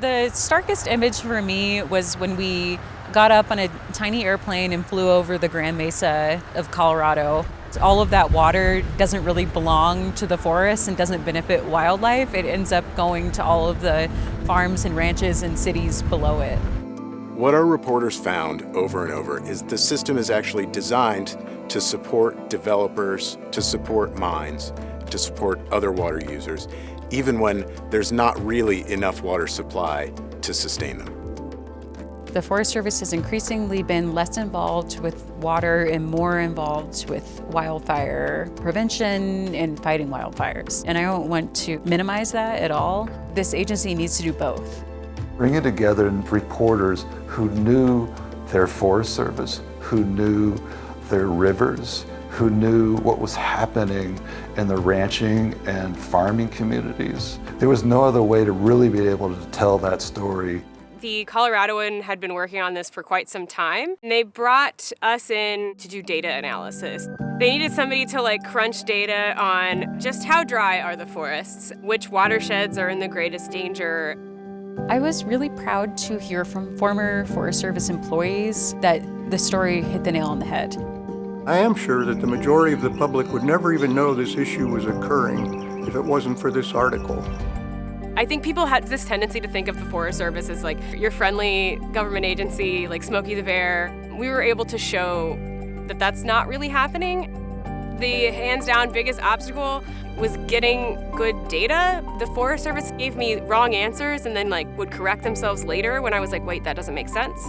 The starkest image for me was when we got up on a tiny airplane and flew over the Grand Mesa of Colorado. All of that water doesn't really belong to the forest and doesn't benefit wildlife. It ends up going to all of the farms and ranches and cities below it. What our reporters found over and over is the system is actually designed to support developers, to support mines, to support other water users, even when there's not really enough water supply to sustain them. The Forest Service has increasingly been less involved with water and more involved with wildfire prevention and fighting wildfires. And I don't want to minimize that at all. This agency needs to do both. Bringing together reporters who knew their Forest Service, who knew their rivers, who knew what was happening in the ranching and farming communities. There was no other way to really be able to tell that story. The Coloradoan had been working on this for quite some time, and they brought us in to do data analysis. They needed somebody to crunch data on just how dry are the forests, which watersheds are in the greatest danger. I was really proud to hear from former Forest Service employees that the story hit the nail on the head. I am sure that the majority of the public would never even know this issue was occurring if it wasn't for this article. I think people had this tendency to think of the Forest Service as your friendly government agency, like Smokey the Bear. We were able to show that that's not really happening. The hands down biggest obstacle was getting good data. The Forest Service gave me wrong answers and then would correct themselves later when I was like, wait, that doesn't make sense.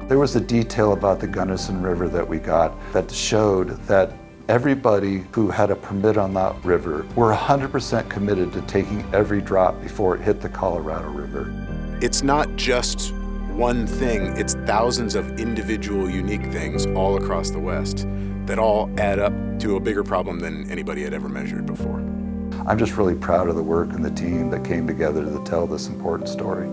There was a detail about the Gunnison River that we got that showed that everybody who had a permit on that river were 100% committed to taking every drop before it hit the Colorado River. It's not just one thing, it's thousands of individual unique things all across the West that all add up to a bigger problem than anybody had ever measured before. I'm just really proud of the work and the team that came together to tell this important story.